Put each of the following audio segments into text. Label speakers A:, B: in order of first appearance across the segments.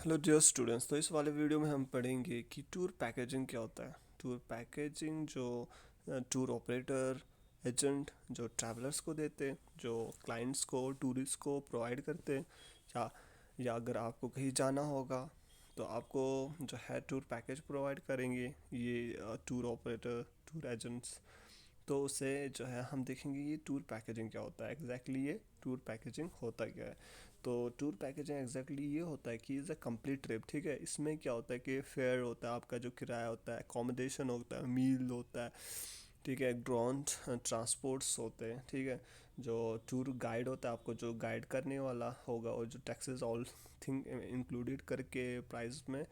A: Hello dear students. तो इस वाले वीडियो में हम पढ़ेंगे कि टूर पैकेजिंग क्या होता है। टूर पैकेजिंग जो टूर ऑपरेटर एजेंट जो ट्रैवलर्स को देते, जो क्लाइंट्स को टूरिस्ट को प्रोवाइड करते, या अगर आपको कहीं जाना होगा तो आपको जो है टूर पैकेज प्रोवाइड करेंगे ये टूर ऑपरेटर टूर एजेंट्स। तो उससे जो है हम देखेंगे ये टूर पैकेजिंग क्या होता है, एग्जैक्टली ये टूर पैकेजिंग होता क्या है। तो टूर पैकेजिंग एग्जैक्टली ये होता है कि इज़ अ कंप्लीट ट्रिप। ठीक है, इसमें क्या होता है कि फेयर होता है, आपका जो किराया होता है, अकोमोडेशन होता है, मील होता है, ठीक है, ग्राउंड ट्रांसपोर्ट्स होते हैं, ठीक है, जो टूर गाइड होता है आपको जो गाइड करने वाला होगा, और जो टैक्सेस ऑल थिंग इंक्लूडेड करके प्राइस में,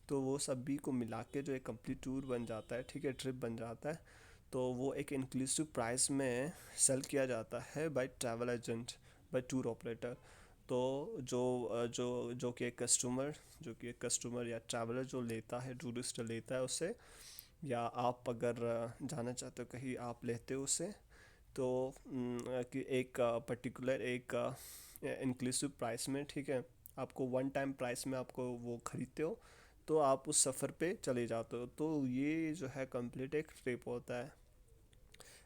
A: तो वो सभी को मिला के जो एक कंप्लीट टूर बन जाता है, ठीक है, ट्रिप बन जाता है। तो वो एक इंक्लूसिव प्राइस में सेल किया जाता है by travel agent, by tour operator. तो जो कि एक कस्टमर या ट्रैवलर जो लेता है, टूरिस्ट लेता है उससे, या आप अगर जाना चाहते हो कहीं आप लेते हो उससे, तो कि एक पर्टिकुलर एक इंक्लूसिव प्राइस में, ठीक है, आपको वन टाइम प्राइस में आपको वो खरीदते हो, तो आप उस सफ़र पे चले जाते हो। तो ये जो है कंप्लीट एक ट्रिप होता है,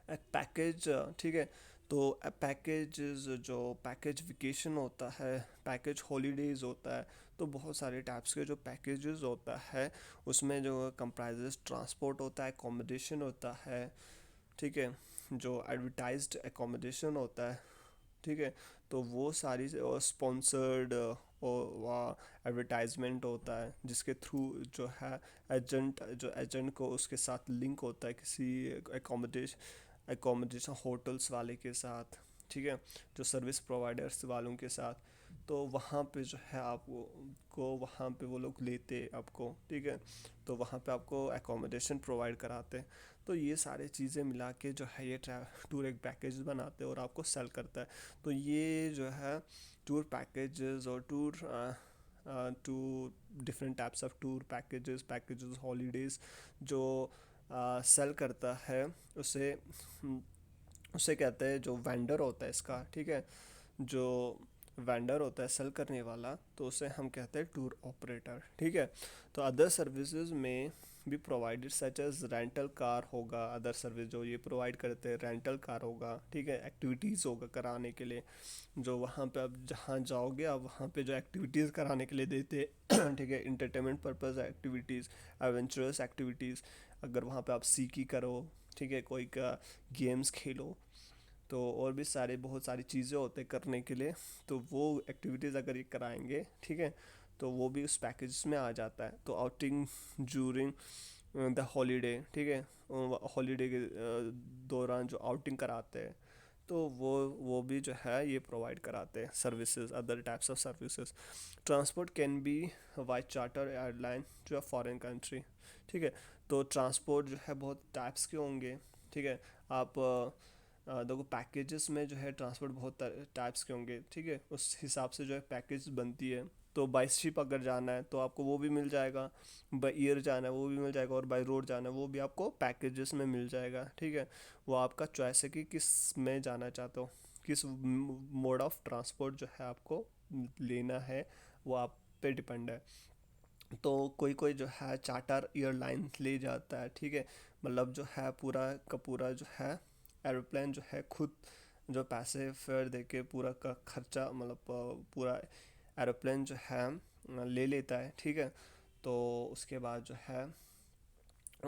A: एक पैकेज। ठीक है, तो पैकेज जो पैकेज वेकेशन होता है, पैकेज हॉलीडेज़ होता है। तो बहुत सारे टाइप्स के जो पैकेजेस होता है उसमें जो कंप्राइजेस ट्रांसपोर्ट होता है, एकोमोडेशन होता है, ठीक है, जो एडवर्टाइज्ड एकोमोडेशन होता है, ठीक है, तो वो सारी स्पॉन्सर्ड और एडवर्टाइजमेंट होता है जिसके थ्रू जो है एजेंट को उसके साथ लिंक होता है किसी एकोमोडेशन होटल्स वाले के साथ, ठीक है, जो सर्विस प्रोवाइडर्स वालों के साथ। तो वहाँ पे जो है आपको वहाँ पे वो लोग लेते आपको, ठीक है, तो वहाँ पे आपको एकोमोडेशन प्रोवाइड कराते हैं। तो ये सारी चीज़ें मिला के जो है ये टूर एक पैकेज बनाते हैं और आपको सेल करता है। तो ये जो है टूर पैकेजेस और to different types of tour packages holidays जो सेल करता है, उसे उसे कहते हैं जो वेंडर होता है इसका, ठीक है, जो वेंडर होता है सेल करने वाला, तो उसे हम कहते हैं टूर ऑपरेटर, ठीक है। तो अदर सर्विसेज में भी provided such as rental car होगा, अदर सर्विस जो ये प्रोवाइड करते हैं, रेंटल कार होगा, ठीक है, एक्टिविटीज़ होगा कराने के लिए, जो वहाँ पे आप जहाँ जाओगे आप वहाँ पे जो एक्टिविटीज़ कराने के लिए देते हैं ठीक है, entertainment purpose activities, adventurous activities, अगर वहाँ पे आप सीकी करो, ठीक है, कोई का गेम्स खेलो, तो और भी सारे बहुत सारी चीज़ें होते हैं करने के लिए, तो वो एक्टिविटीज़ अगर ये कराएंगे, ठीक है, तो वो भी उस पैकेज में आ जाता है। तो आउटिंग ज्यूरिंग द हॉलीडे, ठीक है, हॉलीडे के दौरान जो आउटिंग कराते हैं, तो वो भी जो है ये प्रोवाइड कराते हैं services, other types of services. Transport can be by charter airline to a foreign country, ठीक है। तो ट्रांसपोर्ट जो है बहुत टाइप्स के होंगे, ठीक है। आप देखो पैकेजेस में जो है ट्रांसपोर्ट बहुत टाइप्स के होंगे, ठीक है, उस हिसाब से जो है पैकेज बनती है। तो बाई शिप अगर जाना है तो आपको वो भी मिल जाएगा, बाई एयर जाना है वो भी मिल जाएगा, और बाई रोड जाना है वो भी आपको पैकेजेस में मिल जाएगा, ठीक है। वो आपका चॉइस है कि किस में जाना चाहते हो, किस मोड ऑफ ट्रांसपोर्ट जो है आपको लेना है, वो आप पे डिपेंड है। तो कोई कोई जो है चार्टर एयरलाइन ले जाता है, ठीक है, मतलब जो है पूरा का पूरा जो है एरोप्लेन जो है खुद जो पैसे फेयर दे के पूरा का खर्चा, मतलब पूरा एरोप्लेन जो है ले लेता है, ठीक है। तो उसके बाद जो है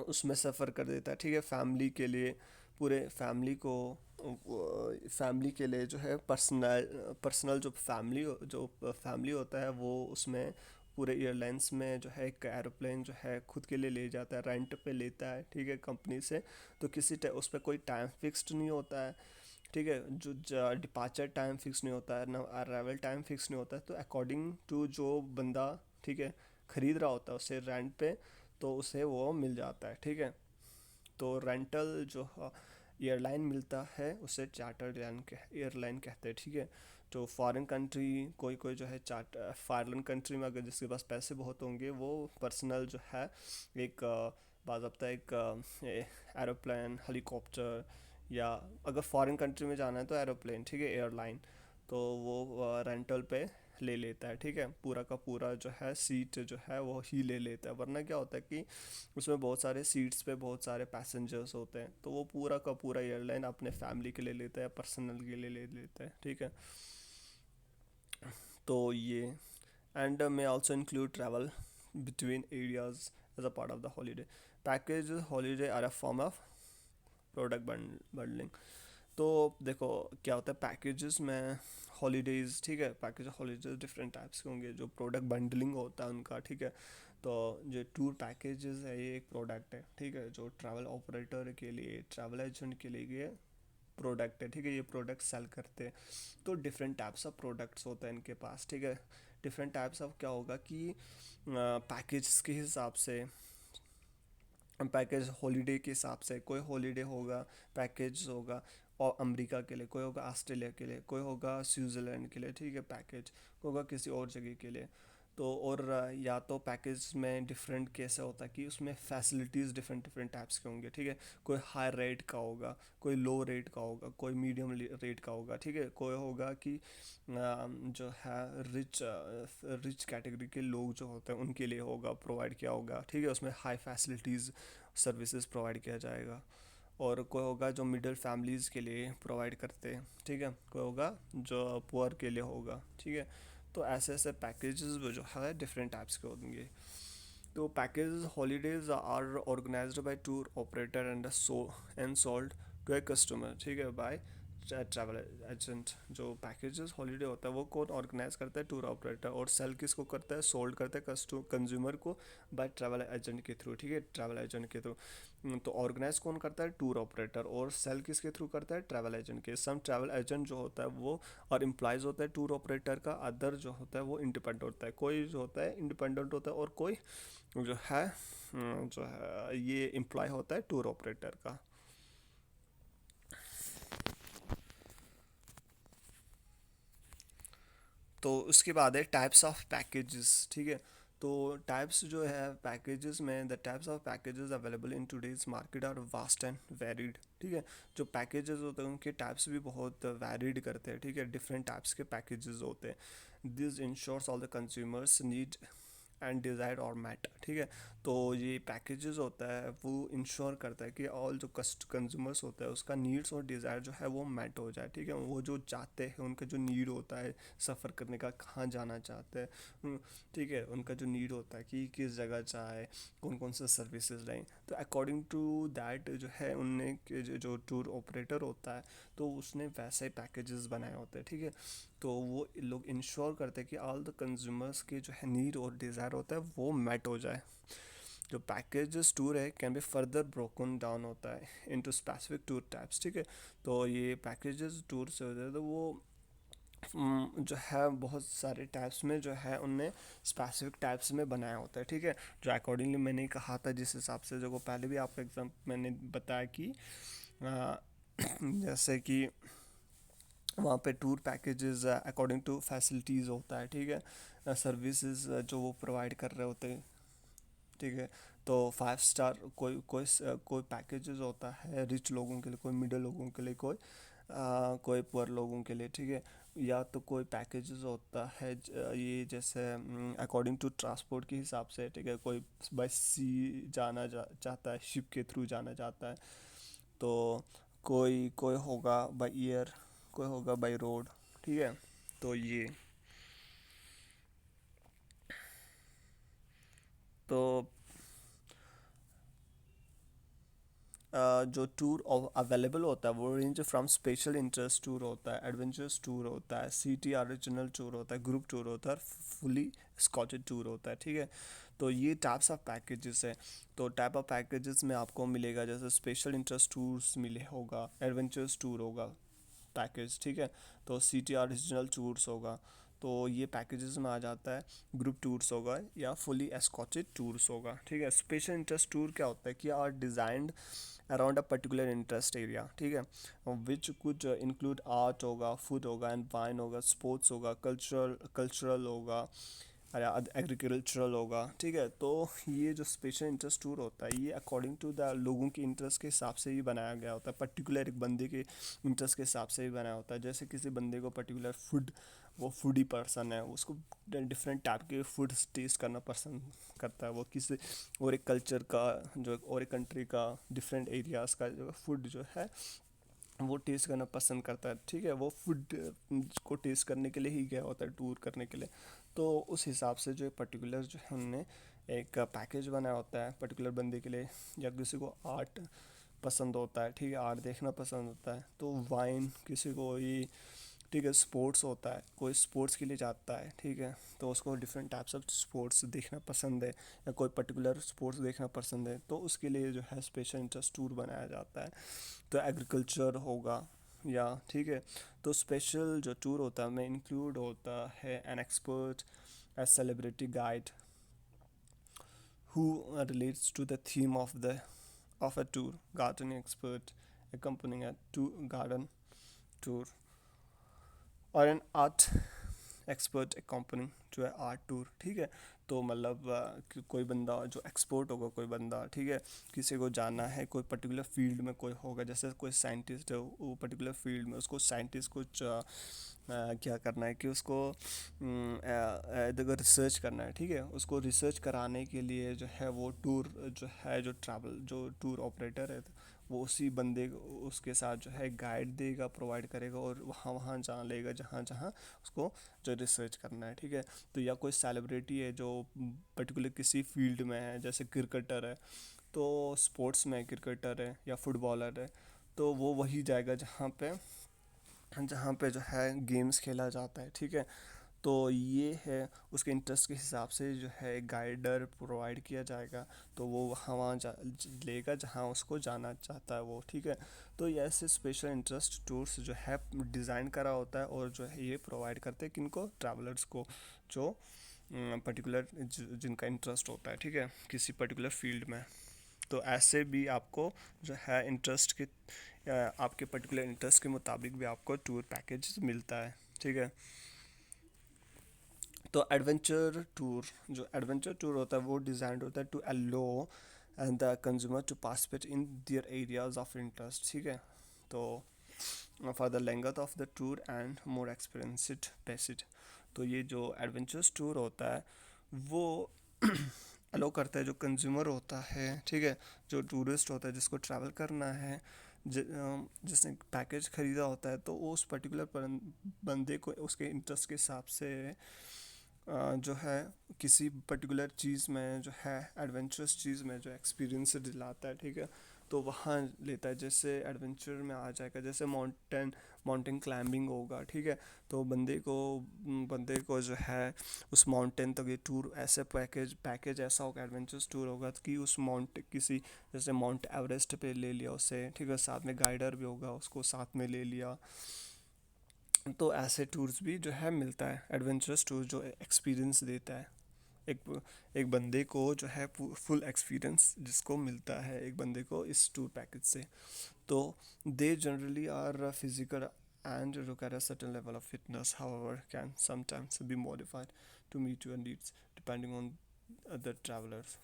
A: उसमें सफ़र कर देता है, ठीक है, फैमिली के लिए, पूरे फैमिली के लिए जो है पर्सनल जो फैमिली होता है वो उसमें पूरे एयरलाइंस में जो है एक एरोप्लेन जो है खुद के लिए ले जाता है, रेंट पे लेता है, ठीक है, कंपनी से। तो उस पर कोई टाइम फिक्स्ड नहीं होता है, ठीक है, जो डिपार्चर टाइम फिक्स नहीं होता है ना, अराइवल टाइम फिक्स नहीं होता है। तो अकॉर्डिंग टू जो बंदा, ठीक है, ख़रीद रहा होता है उसे रेंट पे, तो उसे वो मिल जाता है, ठीक है। तो रेंटल जो एयरलाइन मिलता है उसे चार्टर एयरलाइन कहते हैं, ठीक है। तो फॉरेन कंट्री कोई कोई जो है फॉरेन कंट्री में अगर जिसके पास पैसे बहुत होंगे वो पर्सनल जो है एक बाज़ाब्ता एक एरोप्लेन, हेलीकॉप्टर, या अगर फॉरेन कंट्री में जाना है तो एरोप्लेन, ठीक है, एयरलाइन, तो वो रेंटल पे ले लेता है, ठीक है, पूरा का पूरा जो है सीट जो है वो ही ले लेता है। वरना क्या होता है कि उसमें बहुत सारे सीट्स पे बहुत सारे पैसेंजर्स होते हैं, तो वो पूरा का पूरा एयरलाइन अपने फैमिली के लिए लेता है, पर्सनल के लिए ले लेता है, ठीक है। तो ये and may also include travel between areas as a part of the holiday package. Holiday are a form of product bundling. तो देखो क्या होता है पैकेजेस में हॉलीडेज़, ठीक है, पैकेज हॉलीडेज डिफरेंट टाइप्स के होंगे जो प्रोडक्ट बंडलिंग होता है उनका, ठीक है। तो जो टूर पैकेजेस है ये एक प्रोडक्ट है, ठीक है, जो ट्रैवल ऑपरेटर के लिए, ट्रैवल एजेंट के लिए ये प्रोडक्ट है, ठीक है, ये प्रोडक्ट सेल करते हैं। तो डिफरेंट टाइप्स ऑफ प्रोडक्ट्स होते हैं इनके पास, ठीक है। डिफरेंट टाइप्स ऑफ क्या होगा कि पैकेज के हिसाब से, पैकेज हॉलीडे के हिसाब से, कोई हॉलीडे होगा पैकेज होगा और अमेरिका के लिए, कोई होगा ऑस्ट्रेलिया के लिए, कोई होगा स्विट्ज़रलैंड के लिए, ठीक है, पैकेज कोई होगा किसी और जगह के लिए। तो और या तो पैकेज में डिफरेंट कैसे होता है कि उसमें फैसिलिटीज़ डिफरेंट डिफरेंट टाइप्स के होंगे, ठीक है। कोई हाई रेट का होगा, कोई लो रेट का होगा, कोई मीडियम रेट का होगा, ठीक है। कोई होगा कि जो है रिच रिच कैटेगरी के लोग जो होते हैं उनके लिए होगा, प्रोवाइड किया होगा, ठीक है, उसमें हाई फैसिलिटीज़ सर्विसेज प्रोवाइड किया जाएगा। और कोई होगा जो मिडिल फैमिलीज़ के लिए प्रोवाइड करते हैं, ठीक है। कोई होगा जो पुअर के लिए होगा, ठीक है। तो ऐसे ऐसे पैकेजेस जो है डिफरेंट टाइप्स के होंगे। तो package holidays are organised by tour operator and sold to a customer, ठीक है, बाय ट्रैवल एजेंट। जो पैकेजेस हॉलीडे होता है वो कौन ऑर्गेनाइज करता है, टूर ऑपरेटर, और सेल किसको करता है, सोल्ड करता है कंज्यूमर को बाय ट्रैवल एजेंट के थ्रू, ठीक है, ट्रैवल एजेंट के थ्रू। तो ऑर्गेनाइज कौन करता है, टूर ऑपरेटर, और सेल किसके थ्रू करता है, ट्रैवल एजेंट के। सम ट्रैवल एजेंट जो होता है वो और एम्प्लॉयज़ होता है टूर ऑपरेटर का, अदर जो होता है वो इंडिपेंडेंट होता है। कोई जो होता है इंडिपेंडेंट होता है और कोई जो है जो है ये एम्प्लॉय होता है टूर ऑपरेटर का। तो उसके बाद है टाइप्स ऑफ पैकेजेस, ठीक है। तो टाइप्स जो है पैकेजेस में, the types of packages available in today's market are vast and varied, ठीक है। जो पैकेजेस होते हैं उनके टाइप्स भी बहुत वैरिड करते हैं, ठीक है, डिफरेंट टाइप्स के पैकेजेस होते हैं। This insures all the consumers need and desire और मैट, ठीक है। तो ये पैकेजेस होता है वो इंश्योर करता है कि ऑल जो कंज्यूमर्स होता है उसका नीड्स और डिज़ायर जो है वो मैट हो जाए, ठीक है। वो जो चाहते हैं, उनका जो नीड होता है सफ़र करने का, कहाँ जाना चाहते हैं, ठीक है, उनका जो नीड होता है कि किस जगह चाहे, कौन कौन सा सर्विसेज लें, तो अकॉर्डिंग टू दैट जो है उनने जो टूर ऑपरेटर होता है तो उसने वैसे ही पैकेजेस बनाए होते हैं, ठीक है। तो वो लोग इंश्योर करते हैं कि ऑल द कंज्यूमर्स के जो है नीड और डिज़ायर होता है वो मेट हो जाए। जो पैकेजेस टूर है can be further broken down होता है इनटू स्पेसिफिक टूर टाइप्स, ठीक है। तो ये पैकेजेस टूर से होता है तो वो जो है बहुत सारे टाइप्स में जो है उनने स्पेसिफिक टाइप्स में बनाया होता है, ठीक है। जो अकॉर्डिंगली मैंने कहा था जिस हिसाब से जो पहले भी आपको एग्जाम मैंने बताया कि अ, जैसे कि वहाँ पे tour packages according to facilities होता है, ठीक है, सर्विसेज जो वो प्रोवाइड कर रहे होते हैं, ठीक है। तो 5 स्टार कोई पैकेजेस होता है रिच लोगों के लिए, कोई मिडिल लोगों के लिए, कोई पुअर लोगों के लिए, ठीक है। या तो कोई पैकेजेस होता है ये जैसे अकॉर्डिंग टू ट्रांसपोर्ट के हिसाब से, ठीक है, कोई बाय सी चाहता है, शिप के थ्रू जाना चाहता है। तो कोई कोई होगा बाय एयर, कोई होगा बाय रोड, ठीक है। तो ये तो जो टूर अवेलेबल होता है वो range from special interest tour होता है, एडवेंचरस टूर होता है, सिटी ओरिजिनल टूर होता है, ग्रुप टूर होता है, फुली स्कॉटेड टूर होता है, ठीक है। तो ये टाइप्स ऑफ पैकेजेस है। तो टाइप ऑफ पैकेजेस में आपको मिलेगा जैसे स्पेशल इंटरेस्ट टूर्स मिले होगा, एडवेंचरस टूर होगा पैकेज, ठीक है। तो सिटी ओरिजिनल टूर्स होगा, तो ये पैकेजेस में आ जाता है। ग्रुप टूर्स होगा या फुली एस्कॉटेड टूर्स होगा, ठीक है। स्पेशल इंटरेस्ट टूर क्या होता है कि are designed around a particular interest area, ठीक है, विच कुछ इंक्लूड आर्ट होगा, फूड होगा एंड वाइन होगा, स्पोर्ट्स होगा, कल्चरल होगा या एग्रीकल्चरल होगा, ठीक है। तो ये जो स्पेशल इंटरेस्ट टूर होता है ये अकॉर्डिंग टू द लोगों के इंटरेस्ट के हिसाब से ही बनाया गया होता है, पर्टिकुलर एक बंदे के इंटरेस्ट के हिसाब से ही बनाया होता है। जैसे किसी बंदे को पर्टिकुलर फूड वो फूडी पर्सन है, उसको डिफरेंट टाइप के फूड्स टेस्ट करना पसंद करता है। वो किसी और एक कल्चर का, जो और एक कंट्री का, डिफरेंट एरियाज़ का जो फूड जो है वो टेस्ट करना पसंद करता है। ठीक है, वो फूड को टेस्ट करने के लिए ही गया होता है, टूर करने के लिए। तो उस हिसाब से जो पर्टिकुलर जो है उनने एक पैकेज बनाया होता है पर्टिकुलर बंदे के लिए। या किसी को आर्ट पसंद होता है, ठीक है, आर्ट देखना पसंद होता है, तो वाइन किसी को ये, ठीक है, स्पोर्ट्स होता है, कोई स्पोर्ट्स के लिए जाता है, ठीक है, तो उसको डिफरेंट टाइप्स ऑफ स्पोर्ट्स देखना पसंद है, या कोई पर्टिकुलर स्पोर्ट्स देखना पसंद है, तो उसके लिए जो है स्पेशल इंटरेस्ट टूर बनाया जाता है। तो एग्रीकल्चर होगा, या ठीक है, तो स्पेशल जो टूर होता है में इंक्लूड होता है an expert, a celebrity guide who relates to the theme of a tour, gardening expert accompanying a garden tour, और an art expert accompanying to a art tour. ठीक है, तो मतलब कोई बंदा जो एक्सपर्ट होगा, कोई बंदा, ठीक है, किसी को जाना है कोई पर्टिकुलर फील्ड में, कोई होगा जैसे कोई साइंटिस्ट है, वो पर्टिकुलर फील्ड में उसको साइंटिस्ट कुछ क्या करना है कि उसको देखो रिसर्च करना है, ठीक है, उसको रिसर्च कराने के लिए जो है वो टूर जो है, जो ट्रैवल जो टूर ऑपरेटर है, वो उसी बंदे को उसके साथ जो है गाइड देगा, प्रोवाइड करेगा, और वहाँ वहाँ जहाँ लेगा जहाँ जहाँ उसको जो रिसर्च करना है। ठीक है, तो या कोई सेलिब्रिटी है जो पर्टिकुलर किसी फील्ड में है, जैसे क्रिकेटर है, तो स्पोर्ट्स में क्रिकेटर है या फुटबॉलर है, तो वो वही जाएगा जहाँ पे जो है गेम्स खेला जाता है। ठीक है, तो ये है उसके इंटरेस्ट के हिसाब से जो है गाइडर प्रोवाइड किया जाएगा, तो वो वहाँ वहाँ लेगा जहाँ उसको जाना चाहता है वो। ठीक है, तो ये ऐसे स्पेशल इंटरेस्ट टूर्स जो है डिज़ाइन करा होता है, और जो है ये प्रोवाइड करते हैं किनको, ट्रैवलर्स को, जो पर्टिकुलर जिनका इंटरेस्ट होता है, ठीक है, किसी पर्टिकुलर फील्ड में। तो ऐसे भी आपको जो है इंटरेस्ट के आपके पर्टिकुलर इंटरेस्ट के मुताबिक भी आपको टूर पैकेज मिलता है। ठीक है, तो एडवेंचर टूर होता है वो डिज़ाइंड होता है to allow and the consumer to participate in their areas of interest. ठीक है, तो for the length of the tour and more experienced passage. तो ये जो एडवेंचर्स टूर होता है वो अलो करता है जो कंज्यूमर होता है, ठीक है, जो टूरिस्ट होता है जिसको ट्रैवल करना है, जिसने पैकेज ख़रीदा होता है, तो वो उस पर्टिकुलर बंदे को उसके इंटरेस्ट के हिसाब से जो है किसी पर्टिकुलर चीज़ में जो है एडवेंचरस चीज़ में जो एक्सपीरियंस दिलाता है। ठीक है, तो वहाँ लेता है, जैसे एडवेंचर में आ जाएगा, जैसे माउंटेन क्लाइंबिंग होगा। ठीक है, तो बंदे को जो है उस माउंटेन तक ये टूर ऐसे पैकेज ऐसा होगा, एडवेंचरस टूर होगा कि उस किसी जैसे माउंट एवरेस्ट पे ले लिया उसे, ठीक है, साथ में गाइडर भी होगा, उसको साथ में ले लिया। तो ऐसे टूर्स भी जो है मिलता है, एडवेंचरस टूर जो एक्सपीरियंस देता है एक एक बंदे को, जो है फुल एक्सपीरियंस जिसको मिलता है एक बंदे को इस टूर पैकेज से। तो they generally are physical and require a certain level of fitness, however can sometimes be modified to meet your needs depending on other travelers.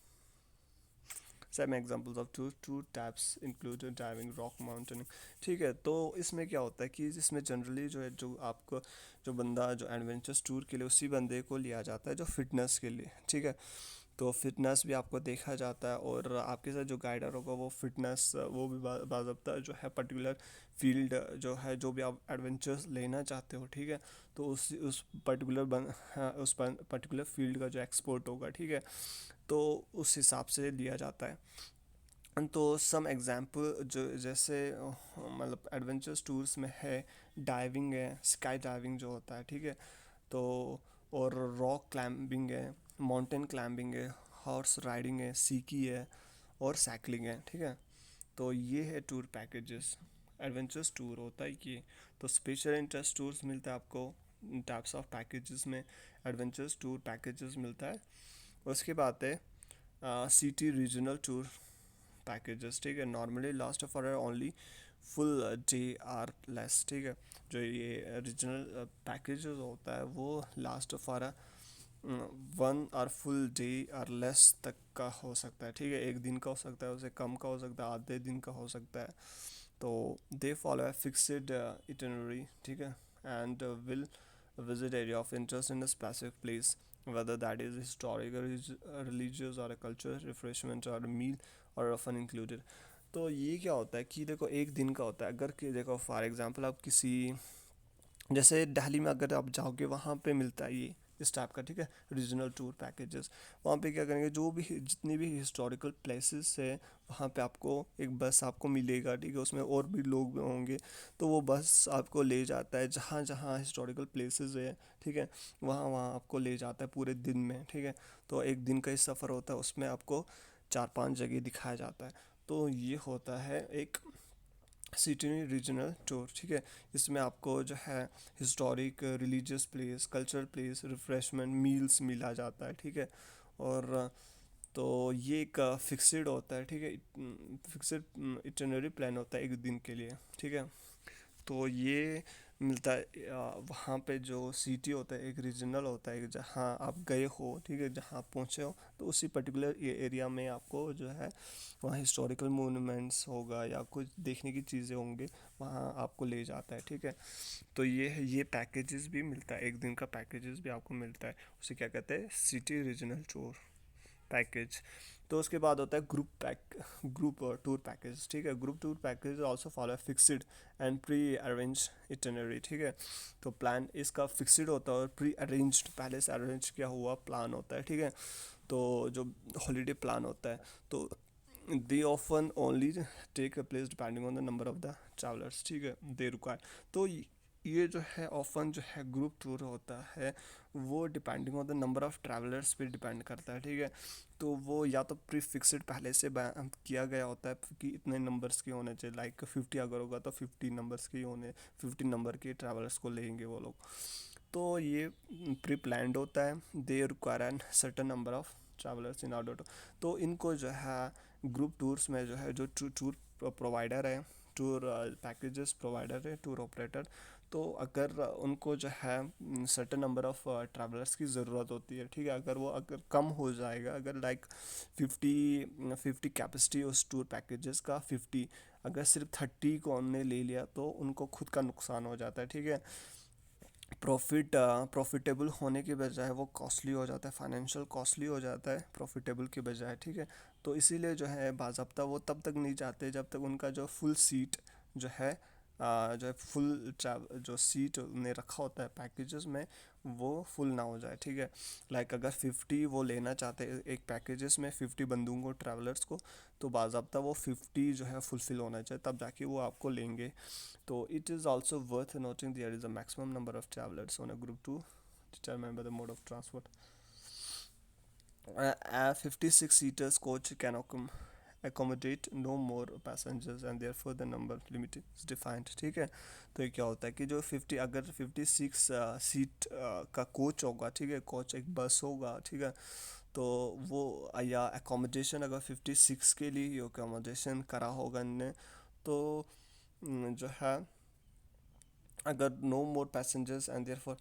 A: Some examples of two types include driving, rock mountain। ठीक है, तो इसमें क्या होता है कि इसमें generally जो है, जो आपको जो बंदा जो एडवेंचर्स टूर के लिए उसी बंदे को लिया जाता है जो फिटनेस के लिए। ठीक है, तो फिटनेस भी आपको देखा जाता है, और आपके साथ जो गाइडर होगा वो फिटनेस वो भी बाज़ाब्ता जो है पर्टिकुलर फील्ड जो है, जो भी आप एडवेंचर्स लेना चाहते हो, ठीक है, तो उस पर्टिकुलर फील्ड का जो एक्सपर्ट होगा, ठीक है, तो उस हिसाब से लिया जाता है। तो सम एग्जांपल जो जैसे मतलब एडवेंचर्स टूर्स में है, डाइविंग है, स्काई डाइविंग जो होता है, ठीक है, तो और रॉक क्लाइंबिंग है, माउंटेन क्लाइंबिंग है, हॉर्स राइडिंग है, सीकी है, और साइकिलिंग है। ठीक है, तो ये है टूर पैकेजेस, एडवेंचर्स टूर होता है ये। तो स्पेशल इंटरेस्ट टूर्स मिलता है आपको टाइप्स ऑफ पैकेजेस में, एडवेंचर्स टूर पैकेजेस मिलता है। उसके बाद है सिटी रीजनल टूर पैकेजेस। ठीक है, normally last for only full day or less. ठीक है, जो ये रीजनल पैकेजेस होता है वो लास्ट फॉर 1 और फुल डे और लेस तक का हो सकता है। ठीक है, एक दिन का हो सकता है, उससे कम का हो सकता है, आधे दिन का हो सकता है। तो दे फॉलो है फिक्सड इटनरी। ठीक है, and will visit area of interest in a specific place, whether that is historical, religious or a culture, refreshment or a meal और फन इंक्लूडेड। तो ये क्या होता है कि देखो एक दिन का होता है, अगर कि देखो फॉर एग्जांपल आप किसी, जैसे दिल्ली में अगर आप जाओगे वहाँ पे मिलता है ये इस टाइप का, ठीक है, रीजनल टूर पैकेजेस। वहाँ पे क्या करेंगे, जो भी जितनी भी हिस्टोरिकल प्लेसेस है वहाँ पे आपको एक बस आपको मिलेगा, ठीक है, उसमें और भी लोग होंगे। तो वो बस आपको ले जाता है जहाँ जहाँ हिस्टोरिकल प्लेसेस है, ठीक है, वहाँ वहाँ आपको ले जाता है पूरे दिन में, ठीक है। तो एक दिन का ही सफ़र होता है, उसमें आपको 4-5 जगह दिखाया जाता है। तो ये होता है एक सिटी रीजनल टूर, ठीक है। इसमें आपको जो है historic, religious place, cultural place, refreshment, meals मिला जाता है, ठीक है। और तो ये एक फिक्स्ड होता है, ठीक है, फिक्स्ड इटनरी प्लान होता है एक दिन के लिए, ठीक है। तो ये मिलता है वहाँ पे जो सिटी होता है एक रीजनल होता है जहाँ आप गए हो, ठीक है, जहाँ आप पहुँचे हो, तो उसी पर्टिकुलर एरिया में आपको जो है वहाँ हिस्टोरिकल मोनूमेंट्स होगा या कुछ देखने की चीज़ें होंगे, वहाँ आपको ले जाता है, ठीक है। तो ये पैकेजेस भी मिलता है, एक दिन का पैकेजेस भी आपको मिलता है, उसे क्या कहते हैं, सिटी रीजनल टूर पैकेज। तो उसके बाद होता है ग्रुप टूर पैकेज, ठीक है। Group tour package also follow fixed and pre arrange itinerary, ठीक है। तो प्लान इसका फिक्स्ड होता है और प्री अरेंज्ड, पहले से अरेंज किया हुआ प्लान होता है, ठीक है। तो जो हॉलीडे प्लान होता है, तो they often only take a place depending on the number of the travellers, ठीक है, दे रिक्वायर। तो ये जो है ऑफन जो है ग्रुप टूर होता है, वो depending on the number of travellers पे डिपेंड करता है, ठीक है। तो वो या तो प्री फिक्स्ड पहले से किया गया होता है कि इतने नंबर्स के होने चाहिए, लाइक 50 अगर होगा तो 50 नंबर्स के ही होने, 50 नंबर के ट्रैवलर्स को लेंगे वो लोग। तो ये प्री प्लान्ड होता है, they require an certain number of travellers in order to. तो इनको जो है ग्रुप टूर्स में जो है जो टूर प्रोवाइडर है, टूर पैकेजेस प्रोवाइडर है, टूर ऑपरेटर, तो अगर उनको जो है सर्टेन नंबर ऑफ ट्रैवलर्स की ज़रूरत होती है, ठीक है, अगर वो अगर कम हो जाएगा, अगर लाइक 50 कैपेसिटी उस टूर पैकेजेस का 50, अगर सिर्फ 30 को उनने ले लिया तो उनको खुद का नुकसान हो जाता है, ठीक है। प्रॉफिटेबल होने के बजाय वो कॉस्टली हो जाता है, फाइनेंशियल कॉस्टली हो जाता है प्रॉफिटेबल के बजाय, ठीक है। तो इसीलिए जो है बाज़ाब्ता वो तब तक नहीं जाते जब तक उनका जो फुल सीट जो है जो है फुल जो सीट उन्हें रखा होता है पैकेजेस में वो फुल ना हो जाए, ठीक है। लाइक अगर 50 वो लेना चाहते हैं एक पैकेजेस में 50 बंदूकों ट्रैवलर्स को, तो बाज़ाब्ता वो 50 जो है फुलफ़िल होना चाहिए, तब जाके वो आपको लेंगे। So it is also worth noting there is a maximum number of travelers on a group to determined by the mode of transport. A 56 seaters coach can accommodate no more passengers and therefore the number limit is defined, ठीक है। तो ये क्या होता है कि जो 50, अगर 56 सीट का कोच होगा, ठीक है, कोच एक बस होगा, ठीक है, तो वो या एकोमोडेशन अगर 56 के लिए ये एकोमोडेशन करा होगा इनने, तो जो है अगर no more passengers and therefore,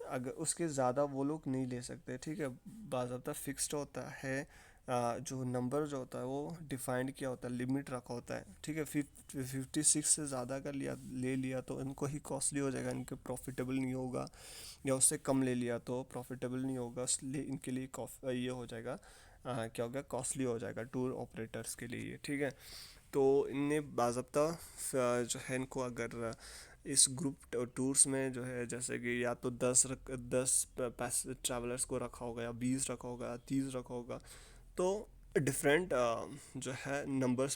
A: अगर उसके ज़्यादा वो लोग नहीं ले सकते, ठीक है। बाज़ाब्ता फिक्स्ड होता है, जो नंबर जो होता है वो डिफाइंड किया होता है, लिमिट रखा होता है, ठीक है। 56 से ज़्यादा अगर ले लिया तो इनको ही कॉस्टली हो जाएगा, इनके प्रॉफिटेबल नहीं होगा, या उससे कम ले लिया तो प्रॉफिटेबल नहीं होगा, इसलिए इनके लिए ये हो जाएगा, क्या होगा, कॉस्टली हो जाएगा टूर ऑपरेटर्स के लिए, ठीक है। तो इनने बाज़ाब्ता जो है इनको अगर इस ग्रुप टूर्स में जो है जैसे कि या तो 10 ट्रैवलर्स को रखा होगा, या 20 रखा होगा, या 30 रखा होगा, तो डिफरेंट जो है नंबर्स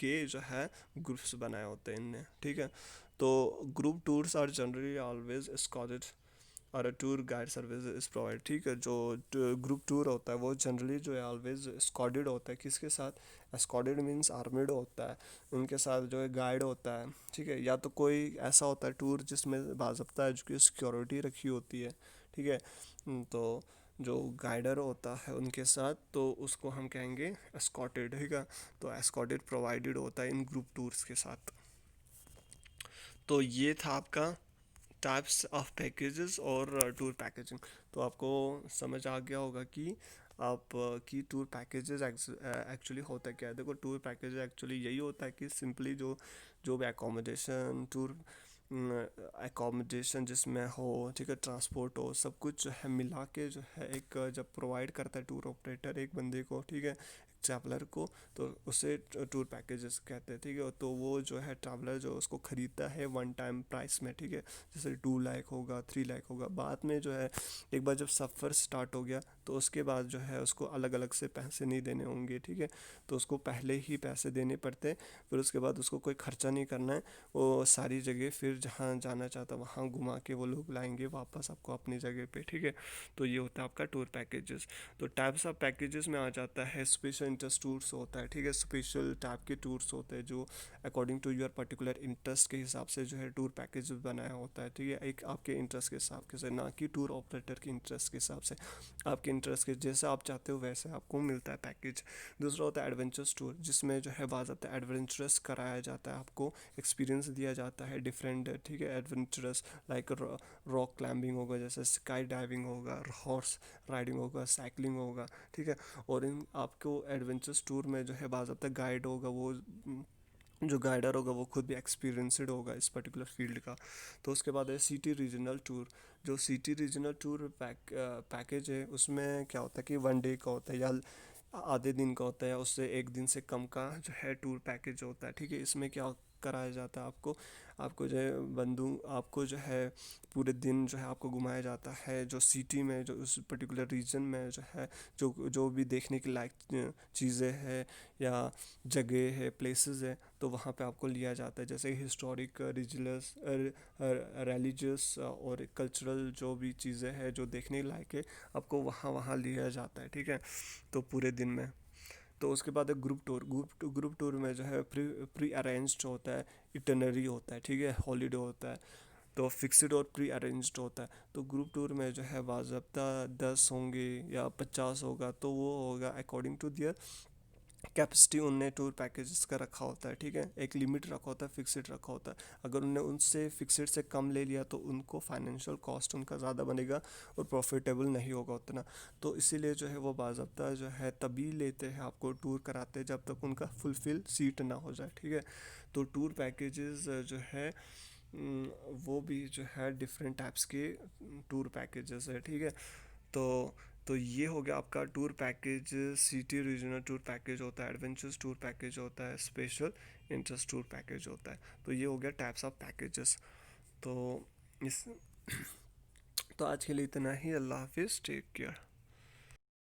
A: के जो है ग्रुप्स बनाए होते हैं इनने, ठीक है। तो group tours are generally always escorted और tour guide service is provide, ठीक है। जो ग्रुप टूर होता है वो जनरली जो है ऑलवेज स्कॉडेड होता है, किसके साथ, स्कॉडेड मीन्स आर्मेड होता है, उनके साथ जो है गाइड होता है, ठीक है। या तो कोई ऐसा होता है टूर जिसमें बाज़ाब्ता है सिक्योरिटी रखी होती है, ठीक है। तो जो गाइडर होता है उनके साथ, तो उसको हम कहेंगे एस्कॉर्टेड, ठीक है। तो एस्कॉर्टेड प्रोवाइडेड होता है इन ग्रुप टूर्स के साथ। तो ये था आपका टाइप्स ऑफ पैकेजेस और टूर पैकेजिंग। तो आपको समझ आ गया होगा कि आप की टूर पैकेजेस एक्चुअली होता क्या है। देखो टूर पैकेज एक्चुअली यही होता है कि सिंपली जो जो भी एकोमोडेशन, टूर एकोमोडेशन जिसमें हो, ठीक है, ट्रांसपोर्ट हो, सब कुछ जो है मिला के जो है एक जब प्रोवाइड करता है टूर ऑपरेटर एक बंदे को, ठीक है, ट्रैवलर को, तो उसे टूर पैकेजेस कहते हैं, ठीक है। तो वो जो है ट्रैवलर जो उसको ख़रीदता है वन टाइम प्राइस में, ठीक है, जैसे 2 लाख होगा, 3 लाख होगा। बाद में जो है एक बार जब सफ़र स्टार्ट हो गया तो उसके बाद जो है उसको अलग अलग से पैसे नहीं देने होंगे, ठीक है। तो उसको पहले ही पैसे देने पड़ते हैं, फिर उसके बाद उसको कोई ख़र्चा नहीं करना है। वो सारी जगह फिर जहाँ जाना चाहता वहाँ घुमा के वो लोग लाएंगे वापस आपको अपनी जगह पे, ठीक है। तो ये होता है आपका टूर पैकेजेस। तो टाइप्स ऑफ पैकेजेस में आ जाता है स्पेशल इंटरेस्ट टूर्स होता है, ठीक है। स्पेशल टाइप के टूर्स होते हैं जो according to your particular interest के हिसाब से जो है टूर पैकेज बनाया होता है, ठीक है, एक आपके इंटरेस्ट के हिसाब से, ना कि टूर ऑपरेटर के इंटरेस्ट के हिसाब से। आपके इंटरेस्ट के जैसे आप चाहते हो वैसे आपको मिलता है पैकेज। दूसरा होता है एडवेंचरस टूर, जिसमें जो है बाज़ाब्ता एडवेंचरस कराया जाता है, आपको एक्सपीरियंस दिया जाता है डिफरेंट, ठीक है, एडवेंचरस लाइक रॉक क्लाइंबिंग होगा, जैसे स्काई डाइविंग होगा, हॉर्स राइडिंग होगा, साइकिलिंग होगा, ठीक है। और इन आपको एडवेंचरस टूर में जो है बाज़ाब्ता गाइड होगा, वो जो गाइडर होगा वो खुद भी एक्सपीरियंसड होगा इस पर्टिकुलर फील्ड का। तो उसके बाद है सिटी रीजनल टूर। जो सिटी रीजनल टूर पैकेज है उसमें क्या होता है कि 1 डे का होता है या आधे दिन का होता है, या उससे एक दिन से कम का जो है टूर पैकेज होता है, ठीक है। इसमें क्या कराया जाता है आपको, आपको जो है आपको जो है पूरे दिन जो है आपको घुमाया जाता है जो सिटी में, जो उस पर्टिकुलर रीजन में जो है जो जो भी देखने के लायक चीज़ें हैं या जगह है, प्लेसेस है, तो वहाँ पे आपको लिया जाता है। जैसे हिस्टोरिक, रिलीजियस, रिलीजियस और कल्चरल जो भी चीज़ें हैं जो देखने लायक है, आपको वहाँ वहाँ लिया जाता है, ठीक है, तो पूरे दिन में। तो उसके बाद है ग्रुप टूर। ग्रुप टूर में जो है प्री अरेंज्ड होता है, इटनरी होता है, ठीक है, हॉलीडे होता है, तो फिक्स्ड और प्री अरेंज्ड होता है। तो ग्रुप टूर में जो है बाज़ाब्ता 10 होंगे या 50 होगा, तो वो होगा अकॉर्डिंग टू दियर कैपेसिटी, उनने टूर पैकेजेस का रखा होता है, ठीक है, एक लिमिट रखा होता है, फिक्स्ड रखा होता है। अगर उनने उनसे फिक्स्ड से कम ले लिया तो उनको फाइनेंशियल कॉस्ट उनका ज़्यादा बनेगा और प्रॉफिटेबल नहीं होगा उतना। तो इसीलिए जो है वो बाज़ाब्ता जो है तभी लेते हैं, आपको टूर कराते हैं जब तक उनका फुलफिल सीट ना हो जाए, ठीक है। तो टूर पैकेजेस जो है वो भी जो है डिफरेंट टाइप्स के टूर पैकेजेस है, ठीक है। तो तो ये हो गया आपका tour package. City regional tour package होता है, एडवेंचर्स टूर पैकेज होता है, स्पेशल इंटरेस्ट टूर पैकेज होता है। तो ये हो गया टाइप्स ऑफ पैकेजेस। तो इस तो आज के लिए इतना ही। अल्लाह हाफिज़, टेक केयर।